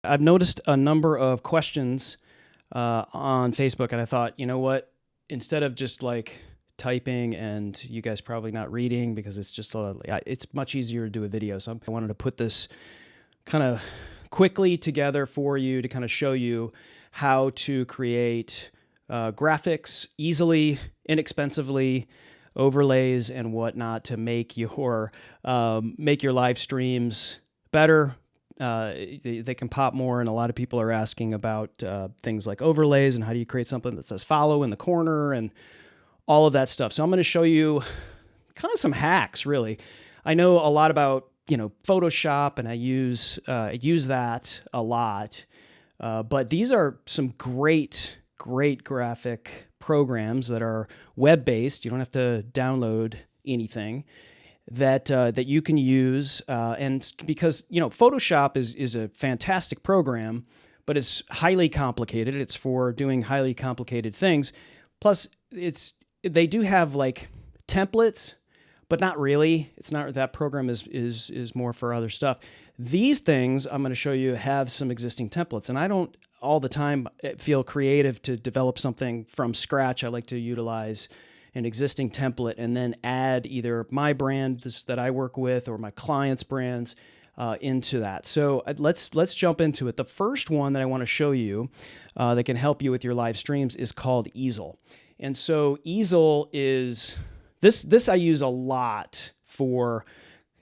I've noticed a number of questions on Facebook, and I thought, you know what? Instead of just like typing and you guys probably not reading because it's much easier to do a video. So I wanted to put this kind of quickly together for you to kind of show you how to create graphics easily, inexpensively, overlays and whatnot to make your live streams better. They can pop more, and a lot of people are asking about things like overlays and how do you create something that says follow in the corner and all of that stuff. So I'm going to show you kind of some hacks, really. I know a lot about Photoshop, and I use that a lot. But these are some great graphic programs that are web-based. You don't have to download anything that you can use, and because Photoshop is a fantastic program, but it's highly complicated. It's for doing highly complicated things. Plus, they do have like templates, but not really. It's not that program is more for other stuff. These things I'm going to show you have some existing templates, and I don't all the time feel creative to develop something from scratch. I like to utilize an existing template and then add either my brand that I work with or my clients' brands into that. So let's jump into it. The first one that I want to show you that can help you with your live streams is called Easel. And so Easel is this I use a lot for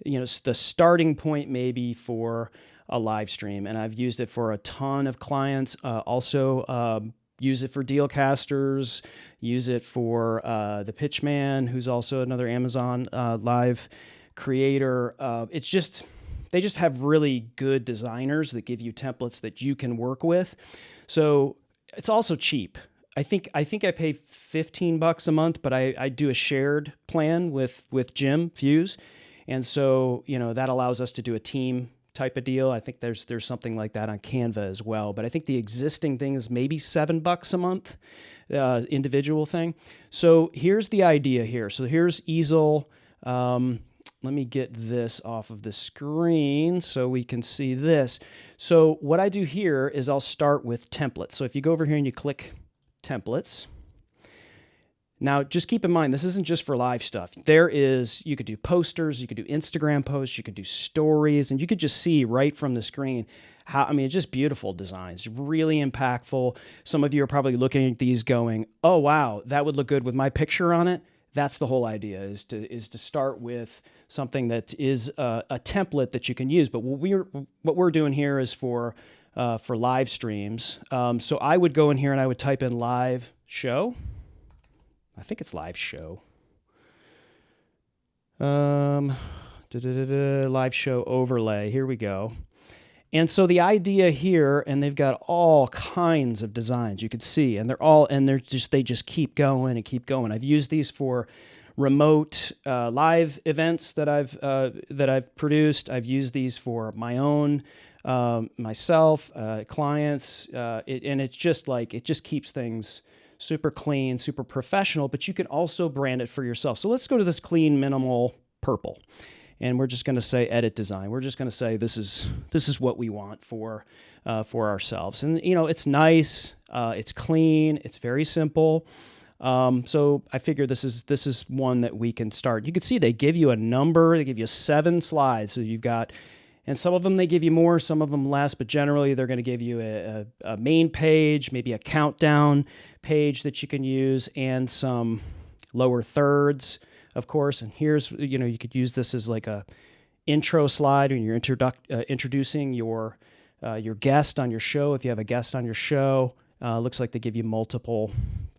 the starting point maybe for a live stream, and I've used it for a ton of clients. Also use it for Dealcasters, use it for the Pitchman, who's also another Amazon live creator. They just have really good designers that give you templates that you can work with. So it's also cheap. I think I pay $15 a month, but I do a shared plan with Jim Fuse, and so that allows us to do a team type of deal. I think there's something like that on Canva as well, but I think the existing thing is maybe $7 a month, individual thing. So here's the idea here. So here's Easel. Let me get this off of the screen so we can see this. So what I do here is I'll start with templates. So if you go over here and you click templates. Now, just keep in mind, this isn't just for live stuff. You could do posters, you could do Instagram posts, you could do stories, and you could just see right from the screen it's just beautiful designs, really impactful. Some of you are probably looking at these going, oh, wow, that would look good with my picture on it. That's the whole idea, is to start with something that is a template that you can use. But what we're doing here is for live streams. So I would go in here and I would type in live show. I think it's live show. Live show overlay. Here we go. And so the idea here, and they've got all kinds of designs you could see, and they just keep going and keep going. I've used these for remote live events that I've produced. I've used these for my own myself, clients, and it's just like it just keeps things super clean, super professional, but you can also brand it for yourself. So let's go to this clean, minimal purple, and we're just going to say edit design. We're just going to say this is what we want for ourselves. And it's nice, it's clean, it's very simple. So I figure this is one that we can start. You can see they give you a number. They give you 7 slides. So you've got, and some of them they give you more, some of them less, but generally they're going to give you a main page, maybe a countdown page that you can use, and some lower thirds, of course. And here's, you could use this as like a intro slide when you're introducing your guest on your show. If you have a guest on your show, looks like they give you multiple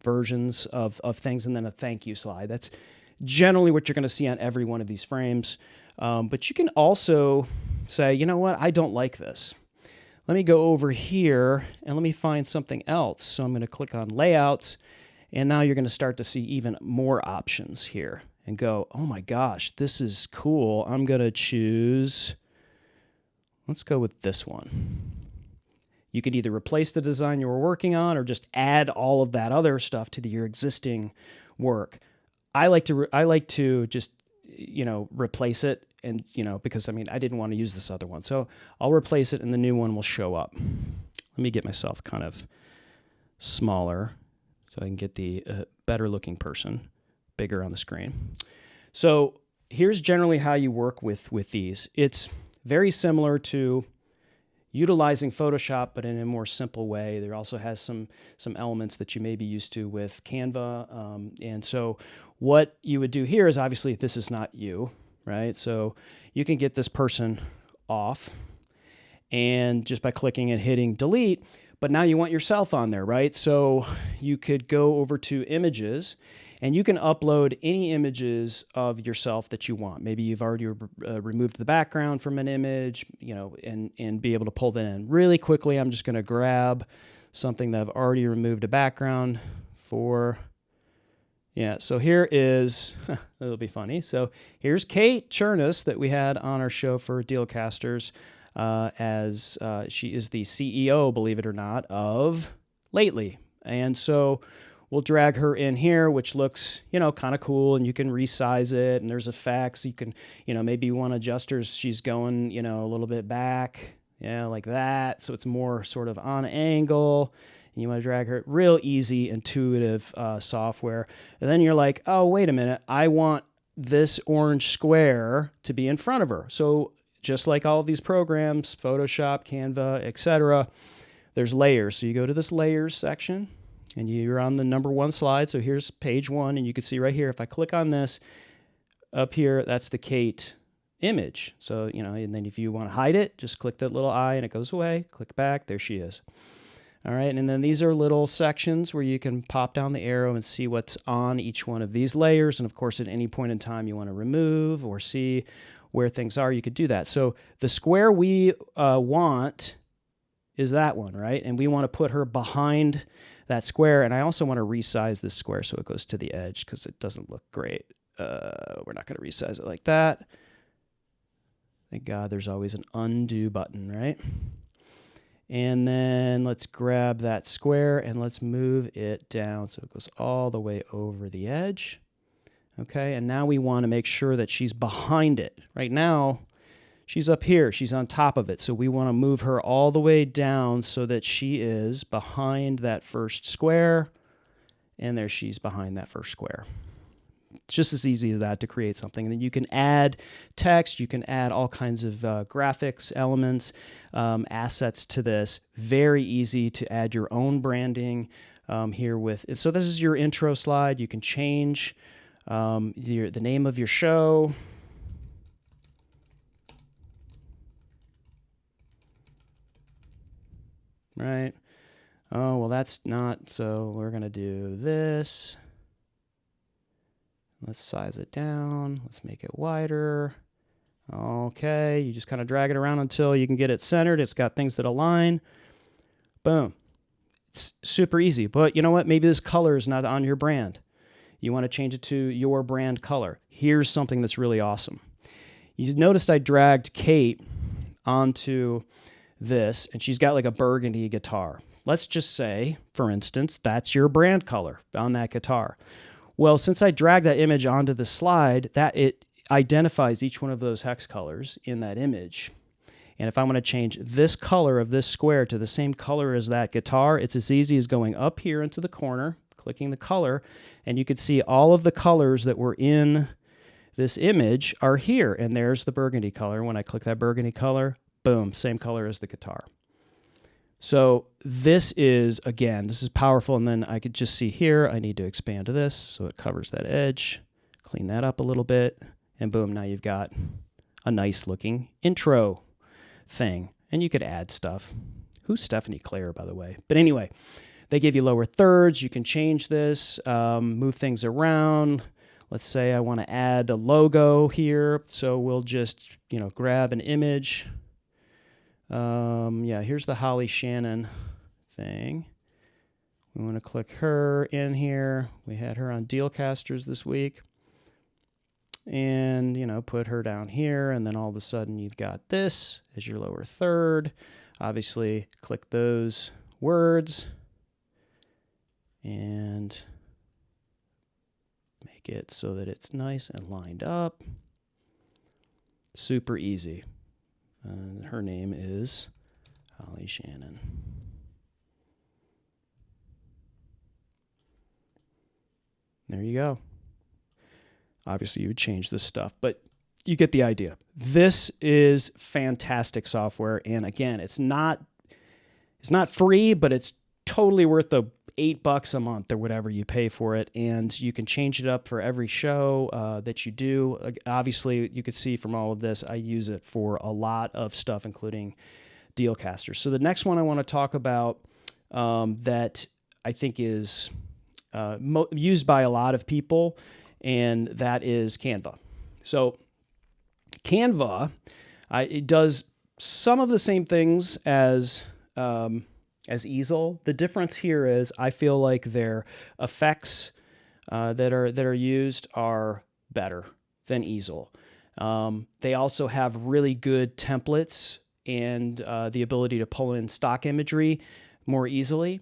versions of things, and then a thank you slide. That's generally what you're going to see on every one of these frames. But you can also say, you know what, I don't like this. Let me go over here and let me find something else. So I'm going to click on layouts, and now you're going to start to see even more options here and go, oh my gosh, this is cool. I'm going to choose, let's go with this one. You could either replace the design you were working on or just add all of that other stuff to your existing work. I like to just replace it. and because I didn't want to use this other one. So I'll replace it and the new one will show up. Let me get myself kind of smaller so I can get the better looking person bigger on the screen. So here's generally how you work with these. It's very similar to utilizing Photoshop, but in a more simple way. There also has some elements that you may be used to with Canva. And so what you would do here is, obviously this is not you, right? So you can get this person off and just by clicking and hitting delete, but now you want yourself on there, right? So you could go over to images and you can upload any images of yourself that you want. Maybe you've already removed the background from an image, and be able to pull that in. Really quickly, I'm just gonna grab something that I've already removed a background for. Yeah, so here is, it'll be funny. So here's Kate Chernus that we had on our show for Dealcasters, as she is the CEO, believe it or not, of Lately. And so we'll drag her in here, which looks, kind of cool, and you can resize it, and there's effects. You can, maybe you want to adjust her. She's going, a little bit back, like that. So it's more sort of on angle, and you want to drag her. Real easy, intuitive software. And then you're like, oh, wait a minute. I want this orange square to be in front of her. So just like all of these programs, Photoshop, Canva, etc., there's layers. So you go to this layers section, and you're on the number 1 slide. So here's page 1, and you can see right here, if I click on this up here, that's the Kate image. So, and then if you want to hide it, just click that little eye and it goes away. Click back, there she is. All right, and then these are little sections where you can pop down the arrow and see what's on each one of these layers. And of course, at any point in time you want to remove or see where things are, you could do that. So the square we want is that one, right? And we want to put her behind that square, and I also want to resize this square so it goes to the edge because it doesn't look great. We're not going to resize it like that. Thank God there's always an undo button, right? And then let's grab that square and let's move it down so it goes all the way over the edge. Okay, and now we want to make sure that she's behind it. Right now, she's up here, she's on top of it, so we want to move her all the way down so that she is behind that first square, and there she's behind that first square. It's just as easy as that to create something. And then you can add text, you can add all kinds of graphics elements, assets to this. Very easy to add your own branding here with it. So this is your intro slide. You can change the name of your show. Right? Oh, well, that's not, so we're going to do this. Let's size it down. Let's make it wider. Okay, you just kind of drag it around until you can get it centered. It's got things that align. Boom. It's super easy, but you know what? Maybe this color is not on your brand. You want to change it to your brand color. Here's something that's really awesome. You noticed I dragged Kate onto this, and she's got like a burgundy guitar. Let's just say, for instance, that's your brand color on that guitar. Well, since I dragged that image onto the slide, that it identifies each one of those hex colors in that image. And if I want to change this color of this square to the same color as that guitar, it's as easy as going up here into the corner, clicking the color, and you could see all of the colors that were in this image are here. And there's the burgundy color. When I click that burgundy color, boom, same color as the guitar. So this is, again, this is powerful. And then I could just see here, I need to expand to this so it covers that edge, clean that up a little bit, and boom, now you've got a nice looking intro thing. And you could add stuff. Who's Stephanie Claire, by the way? But anyway, they give you lower thirds. You can change this, move things around. Let's say I want to add a logo here. So we'll just, grab an image. Yeah, here's the Holly Shannon thing. We want to click her in here. We had her on Dealcasters this week. And, put her down here. And then all of a sudden you've got this as your lower third. Obviously, click those words and make it so that it's nice and lined up. Super easy. Her name is Holly Shannon. There you go. Obviously, you would change this stuff, but you get the idea. This is fantastic software, and again, it's not free, but it's totally worth the $8 a month or whatever you pay for it, and you can change it up for every show that you do. Obviously, you could see from all of this, I use it for a lot of stuff, including Dealcaster. So the next one I want to talk about that I think is used by a lot of people, and that is Canva. So Canva, it does some of the same things as Easel. The difference here is I feel like their effects that are used are better than Easel. They also have really good templates and the ability to pull in stock imagery more easily.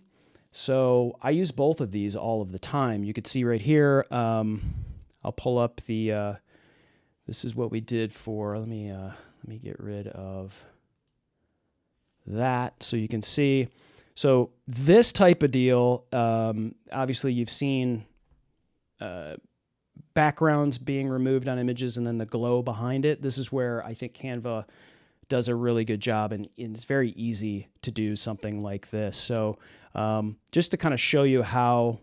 So I use both of these all of the time. You could see right here, I'll pull up the, this is what we did for, let me get rid of that so you can see. So this type of deal, obviously you've seen backgrounds being removed on images and then the glow behind it. This is where I think Canva does a really good job, and it's very easy to do something like this. So just to kind of show you how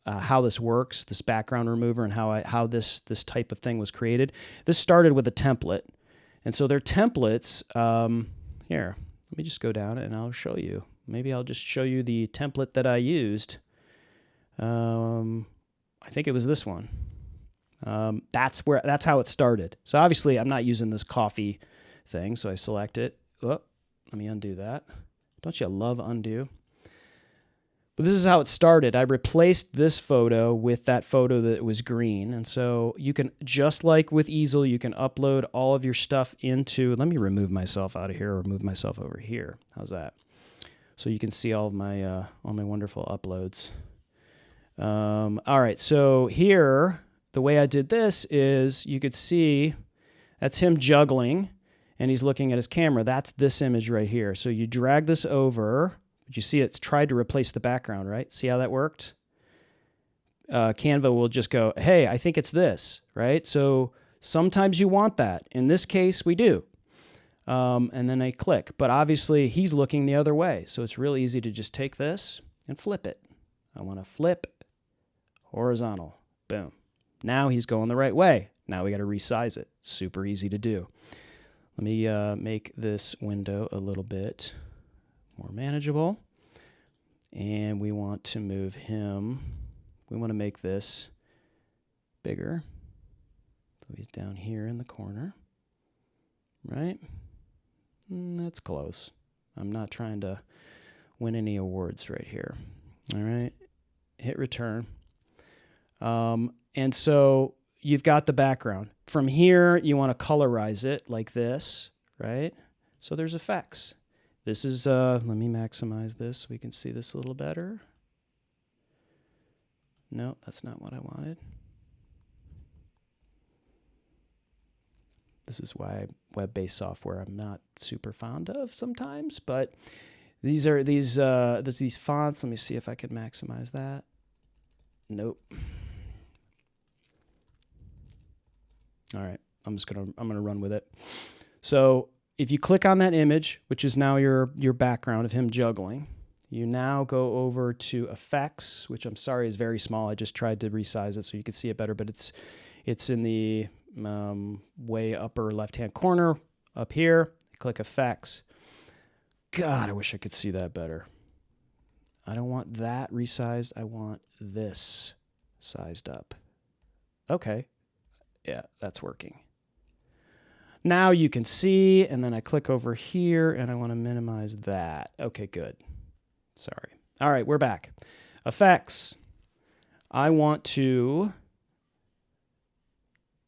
this works, this background remover, and how this type of thing was created. This started with a template, and so their templates. Here, let me just go down and I'll show you. Maybe I'll just show you the template that I used. I think it was this one. That's how it started. So obviously I'm not using this coffee thing, so I select it. Oh, let me undo that. Don't you love undo? But this is how it started. I replaced this photo with that photo that was green. And so you can, just like with Easel, you can upload all of your stuff into, let me remove myself out of here or move myself over here. How's that? So you can see all of my wonderful uploads. All right, so here, the way I did this is you could see that's him juggling and he's looking at his camera. That's this image right here. So you drag this over. But you see it's tried to replace the background, right? See how that worked? Canva will just go, hey, I think it's this, right? So sometimes you want that. In this case, we do. And then I click. But obviously, he's looking the other way. So it's real easy to just take this and flip it. I want to flip horizontal. Boom. Now he's going the right way. Now we got to resize it. Super easy to do. Let me make this window a little bit more manageable, and we want to move him. We want to make this bigger. So he's down here in the corner, right? That's close. I'm not trying to win any awards right here. All right, hit return. And so you've got the background. From here, you want to colorize it like this, right? So there's effects. This is, let me maximize this so we can see this a little better. No, that's not what I wanted. This is why web-based software I'm not super fond of sometimes, but these are these fonts. Let me see if I can maximize that. Nope. All right, I'm gonna run with it. So if you click on that image, which is now your background of him juggling, you now go over to effects, which I'm sorry is very small. I just tried to resize it so you could see it better, but it's in the way upper left-hand corner up here. Click effects. God, I wish I could see that better. I don't want that resized. I want this sized up. Okay. Yeah, that's working. Now you can see, and then I click over here, and I want to minimize that. Okay, good. Sorry. All right, we're back. Effects. I want to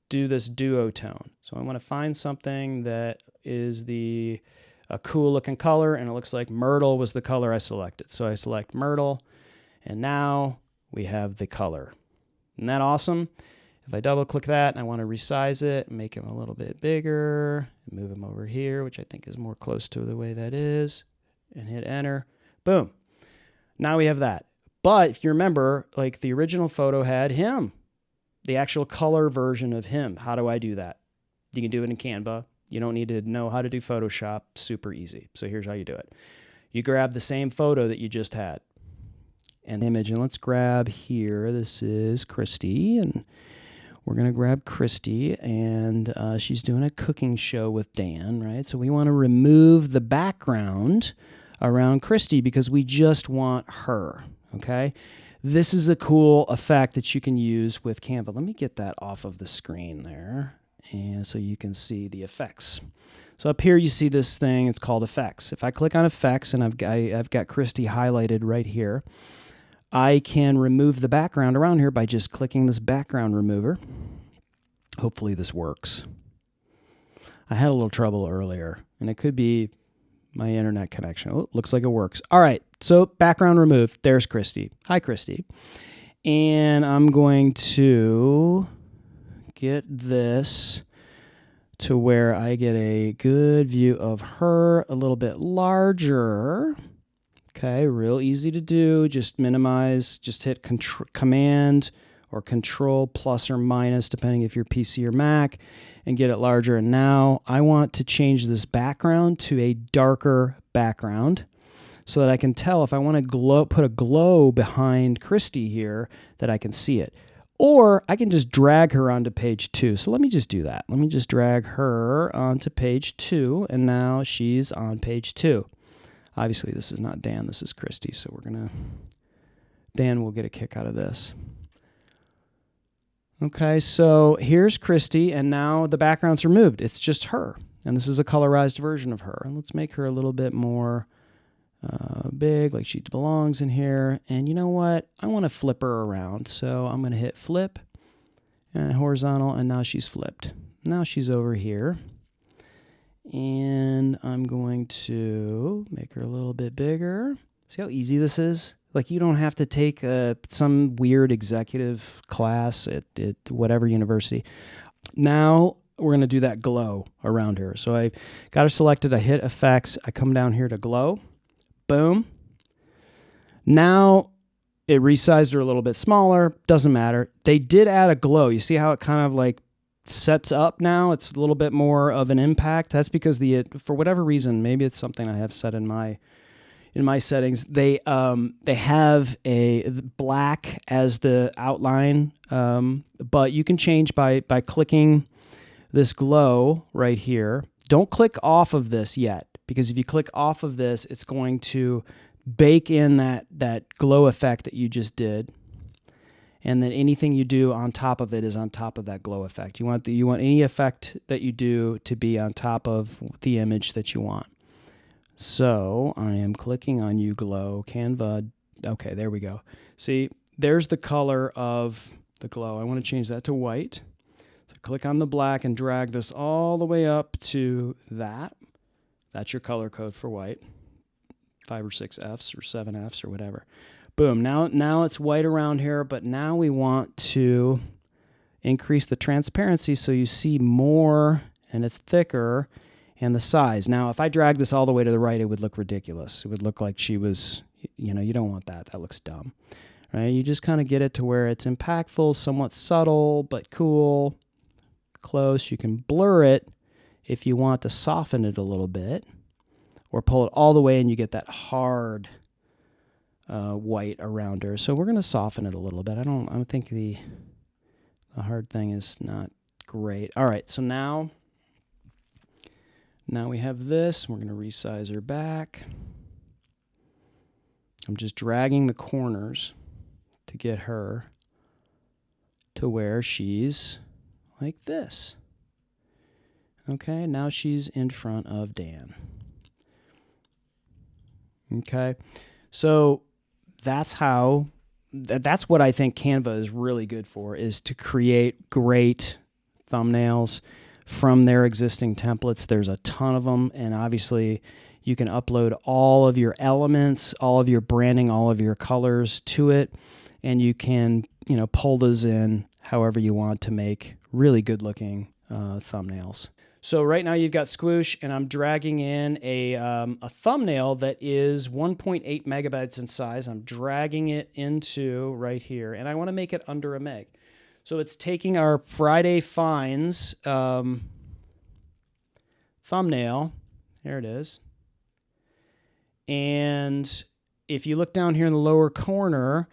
do this duotone. So I want to find something that is a cool looking color, and it looks like Myrtle was the color I selected. So I select Myrtle, and now we have the color. Isn't that awesome? If I double click that and I want to resize it, make him a little bit bigger, move him over here, which I think is more close to the way that is, and hit enter, boom. Now we have that. But if you remember, like the original photo had him, the actual color version of him. How do I do that? You can do it in Canva. You don't need to know how to do Photoshop. Super easy. So here's how you do it. You grab the same photo that you just had and the image, and let's grab here. This is Christy, and we're going to grab Christy, and she's doing a cooking show with Dan, right? So we want to remove the background around Christy because we just want her, okay? This is a cool effect that you can use with Canva. Let me get that off of the screen there, and so you can see the effects. So up here you see this thing, it's called effects. If I click on effects, and I've got Christy highlighted right here, I can remove the background around here by just clicking this background remover. Hopefully this works. I had a little trouble earlier, and it could be my internet connection. Oh, looks like it works. All right, so background removed. There's Christy. Hi, Christy. And I'm going to get this to where I get a good view of her, a little bit larger. Okay, real easy to do. Just minimize, just hit Command or Control plus or minus, depending if you're PC or Mac, and get it larger. And now I want to change this background to a darker background so that I can tell if I want to put a glow behind Christy here, that I can see it. Or I can just drag her onto page 2. So let me just do that. Let me just drag her onto page 2, and now she's on page 2. Obviously, this is not Dan, this is Christy, so Dan will get a kick out of this. Okay, so here's Christy, and now the background's removed. It's just her, and this is a colorized version of her. And let's make her a little bit more big, like she belongs in here. And you know what? I want to flip her around, so I'm going to hit flip, horizontal, and now she's flipped. Now she's over here. And I'm going to make her a little bit bigger. See how easy this is? Like, you don't have to take some weird executive class at whatever university. Now we're going to do that glow around her. So I got her selected. I hit effects. I come down here to glow. Boom. Now it resized her a little bit smaller. Doesn't matter. They did add a glow. You see how it kind of like sets up now? It's a little bit more of an impact. That's because for whatever reason, maybe it's something I have set in my settings, they have a black as the outline, but you can change by clicking this glow right here. Don't click off of this yet, because if you click off of this, it's going to bake in that glow effect that you just did. And then anything you do on top of it is on top of that glow effect. You want any effect that you do to be on top of the image that you want. So I am clicking on You Glow, Canva. Okay, there we go. See, there's the color of the glow. I want to change that to white. So click on the black and drag this all the way up to that. That's your color code for white. 5 or 6 Fs or 7 Fs or whatever. Boom, now it's white around here, but now we want to increase the transparency so you see more and it's thicker, and the size. Now, if I drag this all the way to the right, it would look ridiculous. It would look like she was, you don't want that. That looks dumb, right? You just kind of get it to where it's impactful, somewhat subtle, but cool, close. You can blur it if you want to soften it a little bit, or pull it all the way and you get that hard white around her. So we're going to soften it a little bit. I think the hard thing is not great. All right, so now we have this. We're going to resize her back. I'm just dragging the corners to get her to where she's like this. Okay, now she's in front of Dan. Okay, so that's what I think Canva is really good for, is to create great thumbnails from their existing templates. There's a ton of them, and obviously you can upload all of your elements, all of your branding, all of your colors to it, and you can pull those in however you want to make really good looking thumbnails. So right now you've got Squoosh, and I'm dragging in a thumbnail that is 1.8 megabytes in size. I'm dragging it into right here, and I want to make it under a meg. So it's taking our Friday Finds thumbnail. There it is. And if you look down here in the lower corner,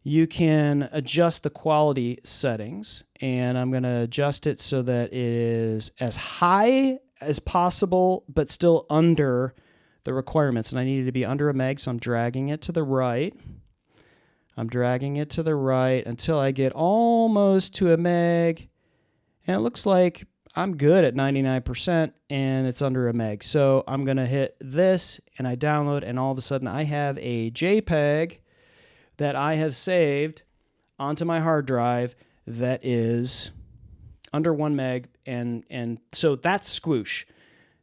you can adjust the quality settings, and I'm going to adjust it so that it is as high as possible, but still under the requirements. And I need it to be under a meg, so I'm dragging it to the right. I'm dragging it to the right until I get almost to a meg, and it looks like I'm good at 99%, and it's under a meg. So I'm going to hit this, and I download, and all of a sudden I have a JPEG that I have saved onto my hard drive that is under 1 meg, and so that's Squoosh.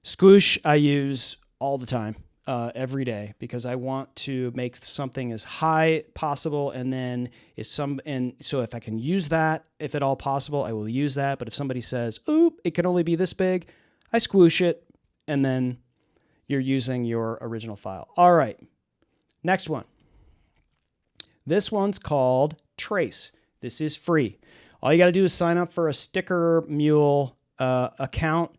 Squoosh I use all the time, every day, because I want to make something as high possible, and then so if I can use that, if at all possible, I will use that. But if somebody says, "Oop, it can only be this big," I Squoosh it, and then you're using your original file. All right, next one. This one's called Trace. This is free. All you got to do is sign up for a Sticker Mule account.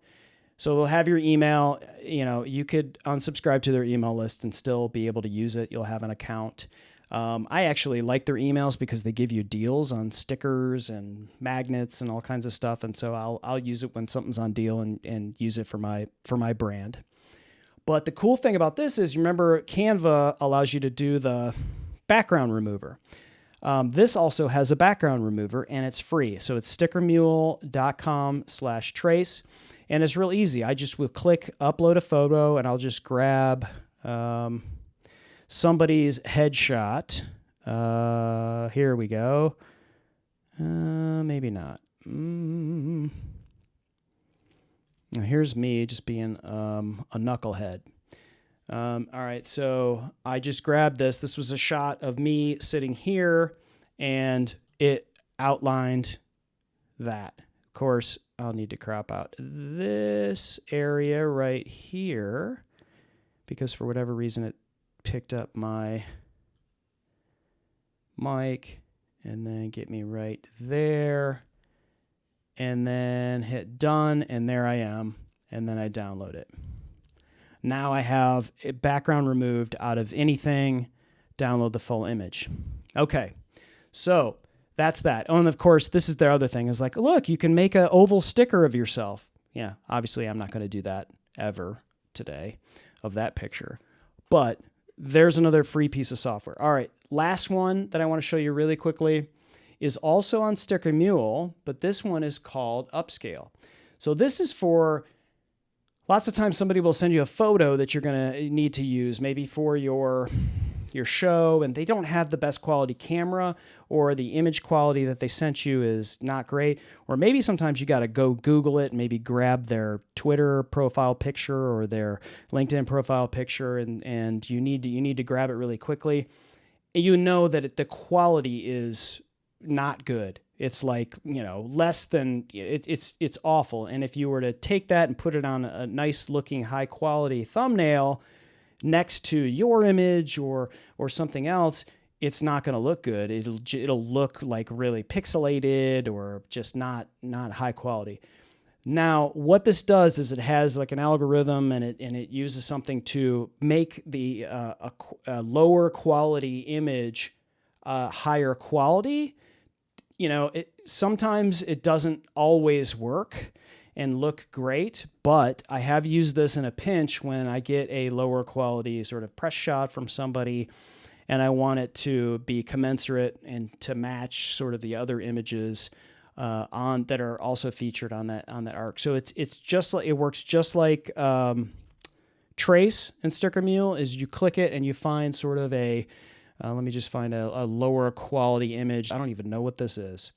So they'll have your email. You know, you could unsubscribe to their email list and still be able to use it. You'll have an account. I actually like their emails because they give you deals on stickers and magnets and all kinds of stuff. And so I'll use it when something's on deal and use it for my brand. But the cool thing about this is, you remember Canva allows you to do the background remover. This also has a background remover, and it's free. So it's stickermule.com/trace. And it's real easy. I just will click upload a photo, and I'll just grab somebody's headshot. Here we go. Maybe not. Here's me just being a knucklehead. All right, so I just grabbed this. This was a shot of me sitting here, and it outlined that. Of course, I'll need to crop out this area right here, because for whatever reason it picked up my mic, and then get me right there, and then hit done, and there I am, and then I download it. Now I have a background removed out of anything. Download the full image. Okay, so that's that. Oh, and of course, this is their other thing, is like, look, you can make an oval sticker of yourself. Yeah, obviously I'm not going to do that ever today of that picture. But there's another free piece of software. All right, last one that I want to show you really quickly is also on Sticker Mule, but this one is called Upscale. So this is for, lots of times somebody will send you a photo that you're going to need to use, maybe for your show, and they don't have the best quality camera, or the image quality that they sent you is not great. Or maybe sometimes you got to go Google it and maybe grab their Twitter profile picture or their LinkedIn profile picture, and you need to grab it really quickly. You know that the quality is not good. It's like, less than, it's awful. And if you were to take that and put it on a nice looking high quality thumbnail next to your image or something else, it's not going to look good. It'll look like really pixelated or just not high quality. Now, what this does is it has like an algorithm, and it uses something to make the a lower quality image higher quality. Sometimes it doesn't always work and look great, but I have used this in a pinch when I get a lower quality sort of press shot from somebody, and I want it to be commensurate and to match sort of the other images that are also featured on that arc. So it's just like, it works just like Trace and Sticker Mule. Is you click it and you find sort of let me just find a lower quality image. I don't even know what this is.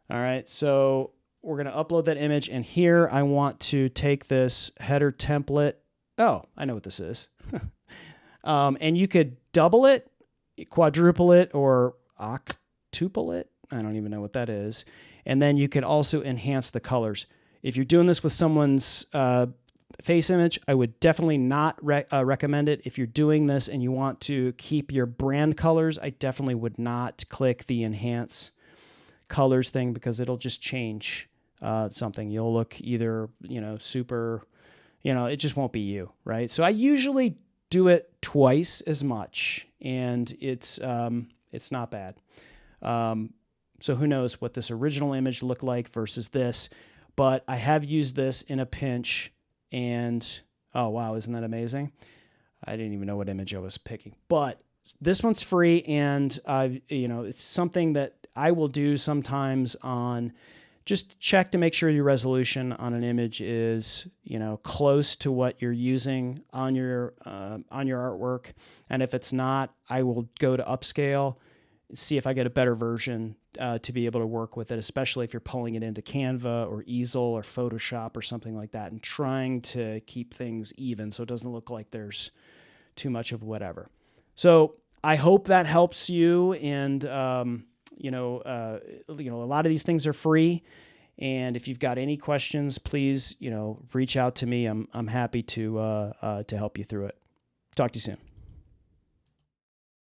All right, so we're going to upload that image, and here I want to take this header template. Oh, I know what this is. And you could double it, quadruple it, or octuple it. I don't even know what that is. And then you can also enhance the colors. If you're doing this with someone's face image, I would definitely not recommend it. If you're doing this and you want to keep your brand colors, I definitely would not click the enhance colors thing, because it'll just change something. You'll look either, super, it just won't be you, right? So I usually do it twice as much, and it's not bad. So who knows what this original image looked like versus this, but I have used this in a pinch, and oh wow, isn't that amazing? I didn't even know what image I was picking, but this one's free, and it's something that I will do sometimes on, just check to make sure your resolution on an image is, close to what you're using on your artwork. And if it's not, I will go to upscale, see if I get a better version to be able to work with it, especially if you're pulling it into Canva or Easel or Photoshop or something like that, and trying to keep things even so it doesn't look like there's too much of whatever. So I hope that helps you. And, a lot of these things are free. And if you've got any questions, please, reach out to me. I'm happy to help you through it. Talk to you soon.